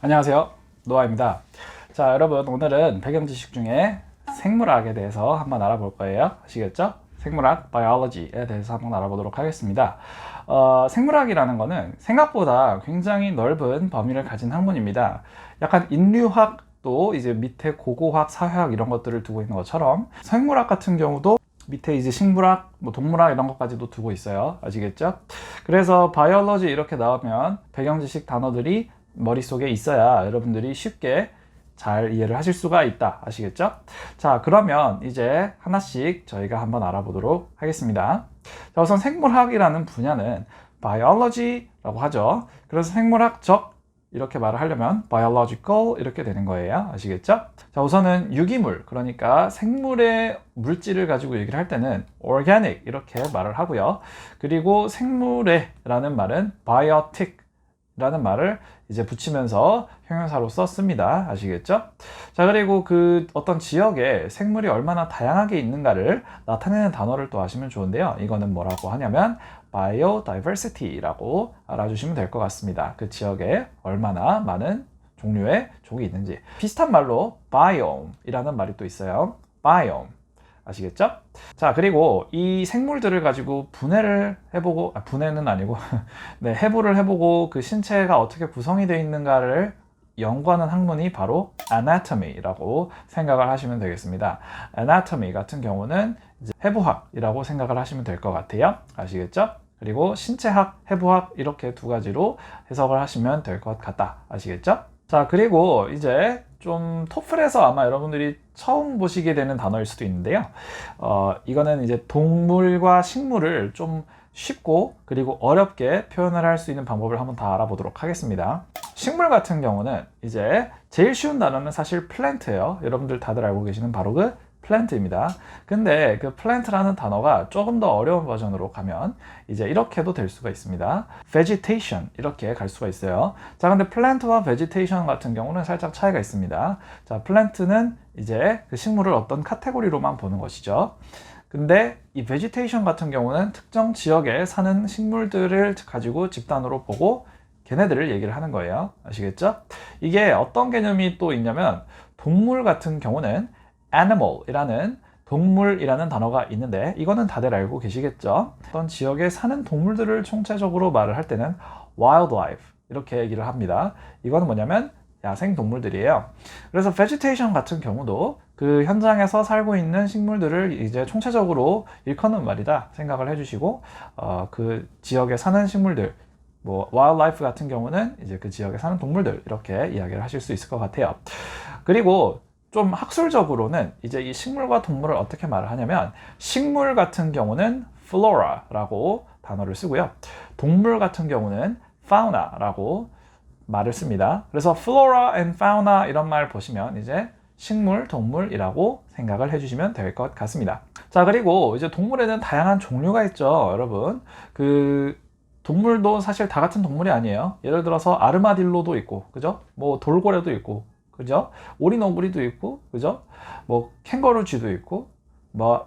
안녕하세요, 노아입니다. 자, 여러분, 오늘은 배경 지식 중에 생물학에 대해서 한번 알아볼 거예요. 아시겠죠? 생물학, biology에 대해서 한번 알아보도록 하겠습니다. 생물학이라는 거는 생각보다 굉장히 넓은 범위를 가진 학문입니다. 약간 인류학도 이제 밑에 고고학, 사회학 이런 것들을 두고 있는 것처럼 생물학 같은 경우도 밑에 이제 식물학, 동물학 이런 것까지도 두고 있어요. 아시겠죠? 그래서 바이올로지 이렇게 나오면 배경 지식 단어들이 머릿속에 있어야 여러분들이 쉽게 잘 이해를 하실 수가 있다. 아시겠죠? 자, 그러면 이제 하나씩 저희가 한번 알아보도록 하겠습니다. 자, 우선 생물학이라는 분야는 biology라고 하죠. 그래서 생물학적 이렇게 말을 하려면 biological 이렇게 되는 거예요. 아시겠죠? 자, 우선은 유기물, 그러니까 생물의 물질을 가지고 얘기를 할 때는 organic 이렇게 말을 하고요. 그리고 생물의 라는 말은 biotic 라는 말을 이제 붙이면서 형용사로 썼습니다. 아시겠죠? 자, 그리고 그 어떤 지역에 생물이 얼마나 다양하게 있는가를 나타내는 단어를 또 아시면 좋은데요. 이거는 뭐라고 하냐면 biodiversity라고 알아주시면 될 것 같습니다. 그 지역에 얼마나 많은 종류의 족이 있는지. 비슷한 말로 biome이라는 말이 또 있어요. biome. 아시겠죠? 자, 그리고 이 생물들을 가지고 분해를 해보고, 분해는 아니고 네, 해부를 해보고 그 신체가 어떻게 구성이 되어 있는가를 연구하는 학문이 바로 anatomy라고 생각을 하시면 되겠습니다. anatomy 같은 경우는 이제 해부학이라고 생각을 하시면 될 것 같아요. 아시겠죠? 그리고 신체학, 해부학 이렇게 두 가지로 해석을 하시면 될 것 같다. 아시겠죠? 자, 그리고 이제 좀 토플에서 아마 여러분들이 처음 보시게 되는 단어일 수도 있는데요. 이거는 이제 동물과 식물을 좀 쉽고 그리고 어렵게 표현을 할 수 있는 방법을 한번 다 알아보도록 하겠습니다. 식물 같은 경우는 이제 제일 쉬운 단어는 사실 플랜트예요. 여러분들 다들 알고 계시는 바로 그 플랜트입니다. 근데 그 플랜트라는 단어가 조금 더 어려운 버전으로 가면 이제 이렇게도 될 수가 있습니다. vegetation 이렇게 갈 수가 있어요. 자, 근데 플랜트와 vegetation 같은 경우는 살짝 차이가 있습니다. 자, 플랜트는 이제 그 식물을 어떤 카테고리로만 보는 것이죠. 근데 이 vegetation 같은 경우는 특정 지역에 사는 식물들을 가지고 집단으로 보고 걔네들을 얘기를 하는 거예요. 아시겠죠? 이게 어떤 개념이 또 있냐면 동물 같은 경우는 animal이라는 동물이라는 단어가 있는데 이거는 다들 알고 계시겠죠? 어떤 지역에 사는 동물들을 총체적으로 말을 할 때는 wildlife 이렇게 얘기를 합니다. 이거는 뭐냐면 야생 동물들이에요. 그래서 vegetation 같은 경우도 그 현장에서 살고 있는 식물들을 이제 총체적으로 일컫는 말이다 생각을 해주시고 그 지역에 사는 식물들 wildlife 같은 경우는 이제 그 지역에 사는 동물들 이렇게 이야기를 하실 수 있을 것 같아요. 그리고 좀 학술적으로는 이제 이 식물과 동물을 어떻게 말을 하냐면 식물 같은 경우는 flora라고 단어를 쓰고요. 동물 같은 경우는 fauna라고 말을 씁니다. 그래서 flora and fauna 이런 말 보시면 이제 식물, 동물이라고 생각을 해주시면 될 것 같습니다. 자, 그리고 이제 동물에는 다양한 종류가 있죠, 여러분. 그 동물도 사실 다 같은 동물이 아니에요. 예를 들어서 아르마딜로도 있고, 그죠? 돌고래도 있고, 그죠? 오리너구리도 있고, 그죠? 캥거루 쥐도 있고,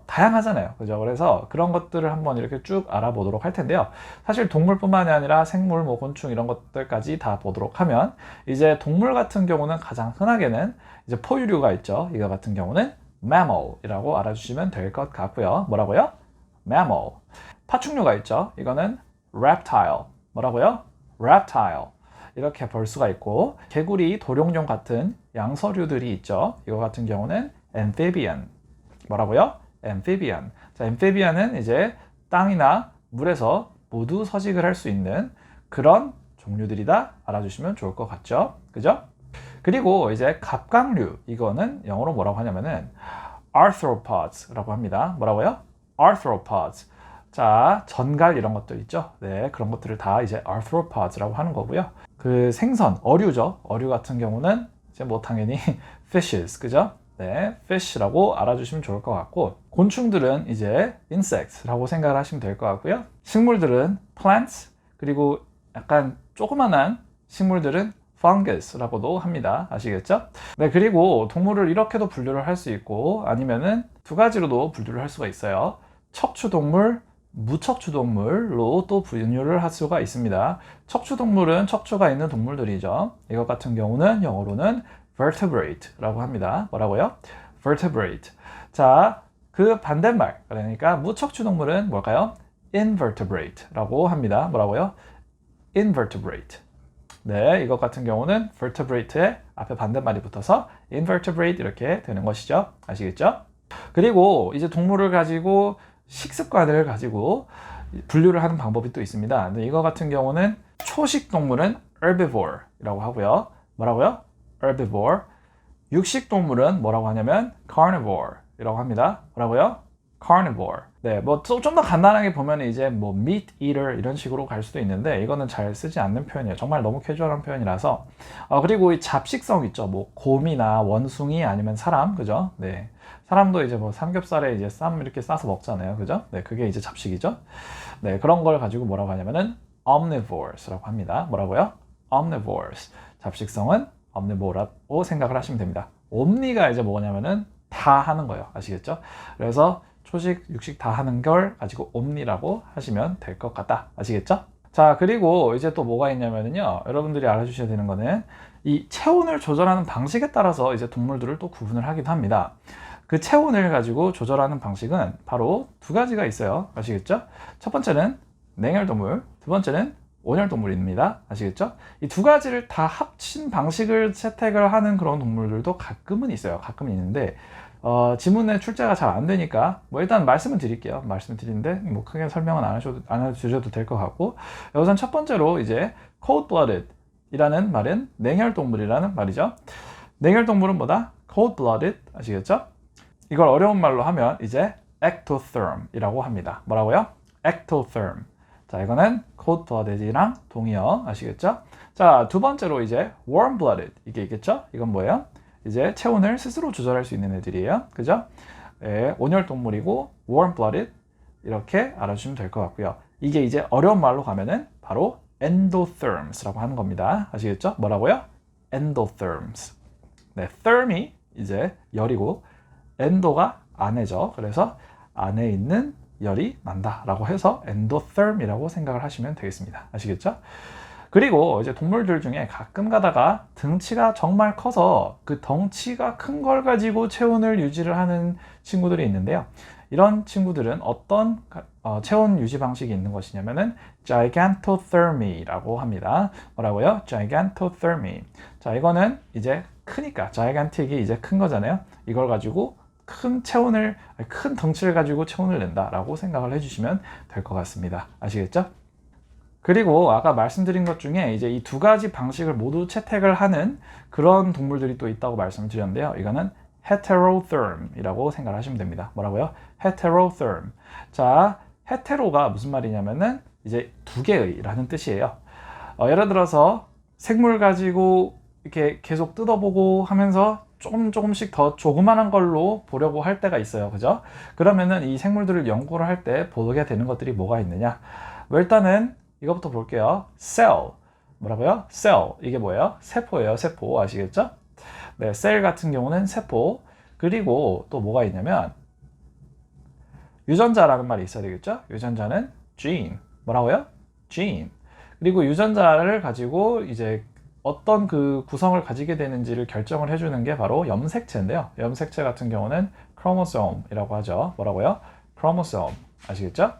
다양하잖아요. 그죠? 그래서 그런 것들을 한번 이렇게 쭉 알아보도록 할 텐데요. 사실 동물뿐만이 아니라 생물, 곤충 이런 것들까지 다 보도록 하면 이제 동물 같은 경우는 가장 흔하게는 이제 포유류가 있죠. 이거 같은 경우는 mammal이라고 알아주시면 될 것 같고요. 뭐라고요? mammal. 파충류가 있죠. 이거는 reptile. 뭐라고요? reptile. 이렇게 볼 수가 있고 개구리, 도룡뇽 같은 양서류들이 있죠. 이거 같은 경우는 amphibian. 뭐라고요? amphibian. 자, amphibian은 이제 땅이나 물에서 모두 서식을 할 수 있는 그런 종류들이다 알아주시면 좋을 것 같죠? 그죠? 그리고 이제 갑각류, 이거는 영어로 뭐라고 하냐면은 arthropods라고 합니다. 뭐라고요? arthropods. 자, 전갈 이런 것들 있죠? 네, 그런 것들을 다 이제 arthropods라고 하는 거고요. 그 생선, 어류죠. 어류 같은 경우는 이제 당연히 fishes, 그죠? 네, fish라고 알아주시면 좋을 것 같고 곤충들은 이제 insects라고 생각을 하시면 될 것 같고요. 식물들은 plants, 그리고 약간 조그만한 식물들은 fungus라고도 합니다. 아시겠죠? 네, 그리고 동물을 이렇게도 분류를 할 수 있고 아니면은 두 가지로도 분류를 할 수가 있어요. 척추동물, 무척추동물로 또 분류를 할 수가 있습니다. 척추동물은 척추가 있는 동물들이죠. 이것 같은 경우는 영어로는 vertebrate라고 합니다. 뭐라고요? vertebrate. 자, 그 반대말, 그러니까 무척추동물은 뭘까요? invertebrate라고 합니다. 뭐라고요? invertebrate. 네, 이것 같은 경우는 vertebrate의 앞에 반대말이 붙어서 invertebrate 이렇게 되는 것이죠. 아시겠죠? 그리고 이제 동물을 가지고 식습관을 가지고 분류를 하는 방법이 또 있습니다. 근데 이거 같은 경우는 초식 동물은 herbivore이라고 하고요. 뭐라고요? herbivore. 육식 동물은 뭐라고 하냐면 carnivore이라고 합니다. 뭐라고요? carnivore. 네, 뭐 좀 더 간단하게 보면 이제 뭐 meat eater 이런 식으로 갈 수도 있는데 이거는 잘 쓰지 않는 표현이에요. 정말 너무 캐주얼한 표현이라서. 그리고 이 잡식성 있죠. 뭐 곰이나 원숭이 아니면 사람, 그죠? 네, 사람도 이제 뭐 삼겹살에 이제 쌈 이렇게 싸서 먹잖아요, 그죠? 네, 그게 이제 잡식이죠. 네, 그런 걸 가지고 뭐라고 하냐면은 omnivores라고 합니다. 뭐라고요? omnivores. 잡식성은 omnivore라고 생각을 하시면 됩니다. omni가 이제 뭐냐면은 다 하는 거예요. 아시겠죠? 그래서 초식, 육식 다 하는 걸 가지고 omni라고 하시면 될 것 같다. 아시겠죠? 자, 그리고 이제 또 뭐가 있냐면요. 여러분들이 알아주셔야 되는 거는 이 체온을 조절하는 방식에 따라서 이제 동물들을 또 구분을 하기도 합니다. 그 체온을 가지고 조절하는 방식은 바로 두 가지가 있어요. 아시겠죠? 첫 번째는 냉혈동물, 두 번째는 온혈동물입니다. 아시겠죠? 이 두 가지를 다 합친 방식을 채택을 하는 그런 동물들도 가끔은 있어요. 가끔은 있는데 지문에 출제가 잘 안 되니까 뭐 일단 말씀을 드릴게요. 말씀을 드리는데 뭐 크게 설명은 안 해주셔도 될 것 같고, 우선 첫 번째로 이제 cold-blooded 이라는 말은 냉혈동물이라는 말이죠. 냉혈동물은 뭐다? cold-blooded. 아시겠죠? 이걸 어려운 말로 하면 이제 ectotherm이라고 합니다. 뭐라고요? ectotherm. 자, 이거는 cold-blooded이랑 동의어. 아시겠죠? 자, 두 번째로 이제 warm-blooded. 이게 있겠죠? 이건 뭐예요? 이제 체온을 스스로 조절할 수 있는 애들이에요. 그죠? 예, 온혈동물이고 warm-blooded 이렇게 알아주시면 될 것 같고요. 이게 이제 어려운 말로 가면은 바로 endotherms라고 하는 겁니다. 아시겠죠? 뭐라고요? endotherms. 네, therm이 이제 열이고 endo가 안에죠. 그래서 안에 있는 열이 난다라고 해서 endotherm이라고 생각을 하시면 되겠습니다. 아시겠죠? 그리고 이제 동물들 중에 가끔 가다가 등치가 정말 커서 그 덩치가 큰 걸 가지고 체온을 유지를 하는 친구들이 있는데요. 이런 친구들은 어떤 체온 유지 방식이 있는 것이냐면은 gigantothermy라고 합니다. 뭐라고요? gigantothermy. 자, 이거는 이제 크니까 gigantic이 이제 큰 거잖아요. 이걸 가지고 큰 덩치를 가지고 체온을 낸다라고 생각을 해주시면 될 것 같습니다. 아시겠죠? 그리고 아까 말씀드린 것 중에 이제 이 두 가지 방식을 모두 채택을 하는 그런 동물들이 또 있다고 말씀을 드렸는데요. 이거는 heterotherm이라고 생각을 하시면 됩니다. 뭐라고요? heterotherm. 자, hetero가 무슨 말이냐면은 이제 두 개의라는 뜻이에요. 예를 들어서 생물 가지고 이렇게 계속 뜯어보고 하면서 조금씩 더 조그만한 걸로 보려고 할 때가 있어요. 그죠? 그러면은 이 생물들을 연구를 할 때 보게 되는 것들이 뭐가 있느냐? 일단은 이것부터 볼게요. cell. 뭐라고요? cell. 이게 뭐예요? 세포예요. 세포. 아시겠죠? 네, 셀 같은 경우는 세포. 그리고 또 뭐가 있냐면 유전자라는 말이 있어야 되겠죠? 유전자는 gene. 뭐라고요? gene. 그리고 유전자를 가지고 이제 어떤 그 구성을 가지게 되는지를 결정을 해주는 게 바로 염색체인데요. 염색체 같은 경우는 chromosome이라고 하죠. 뭐라고요? chromosome. 아시겠죠?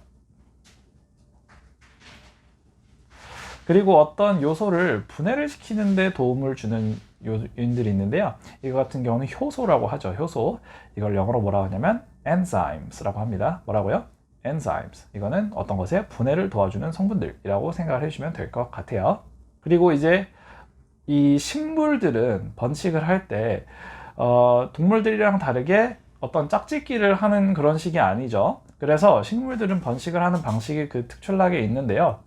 그리고 어떤 요소를 분해를 시키는 데 도움을 주는 요인들이 있는데요. 이거 같은 경우는 효소라고 하죠. 효소. 이걸 영어로 뭐라고 하냐면 enzymes라고 합니다. 뭐라고요? enzymes. 이거는 어떤 것에 분해를 도와주는 성분들이라고 생각을 해주시면 될 것 같아요. 그리고 이제 이 식물들은 번식을 할 때 동물들이랑 다르게 어떤 짝짓기를 하는 그런 식이 아니죠. 그래서 식물들은 번식을 하는 방식이 그 특출나게 있는데요.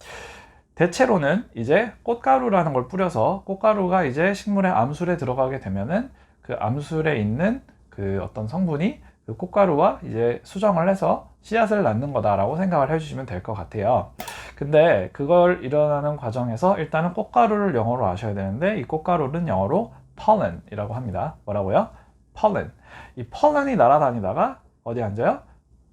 대체로는 이제 꽃가루라는 걸 뿌려서 꽃가루가 이제 식물의 암술에 들어가게 되면은 그 암술에 있는 그 어떤 성분이 그 꽃가루와 이제 수정을 해서 씨앗을 낳는 거다라고 생각을 해주시면 될 것 같아요. 근데 그걸 일어나는 과정에서 일단은 꽃가루를 영어로 아셔야 되는데 이 꽃가루는 영어로 pollen이라고 합니다. 뭐라고요? pollen. 이 pollen이 날아다니다가 어디 앉아요?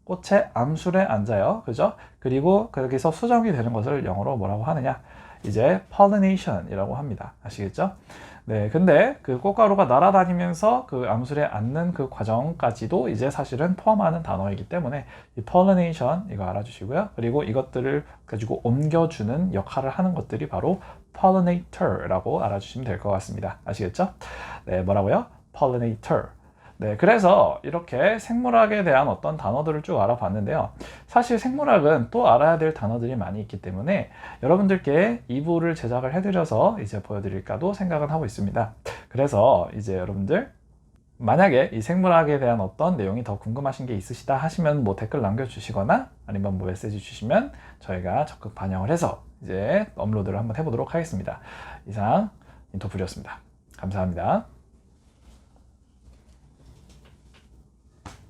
꽃의 암술에 앉아요. 그죠? 그리고 거기서 수정이 되는 것을 영어로 뭐라고 하느냐? 이제 pollination이라고 합니다. 아시겠죠? 네, 근데 그 꽃가루가 날아다니면서 그 암술에 앉는 그 과정까지도 이제 사실은 포함하는 단어이기 때문에 이 pollination 이거 알아주시고요. 그리고 이것들을 가지고 옮겨주는 역할을 하는 것들이 바로 pollinator라고 알아주시면 될 것 같습니다. 아시겠죠? 네, 뭐라고요? pollinator. 네, 그래서 이렇게 생물학에 대한 어떤 단어들을 쭉 알아봤는데요. 사실 생물학은 또 알아야 될 단어들이 많이 있기 때문에 여러분들께 2부를 제작을 해드려서 이제 보여드릴까도 생각은 하고 있습니다. 그래서 이제 여러분들 만약에 이 생물학에 대한 어떤 내용이 더 궁금하신 게 있으시다 하시면 뭐 댓글 남겨주시거나 아니면 뭐 메시지 주시면 저희가 적극 반영을 해서 이제 업로드를 한번 해보도록 하겠습니다. 이상 인터풀이었습니다. 감사합니다.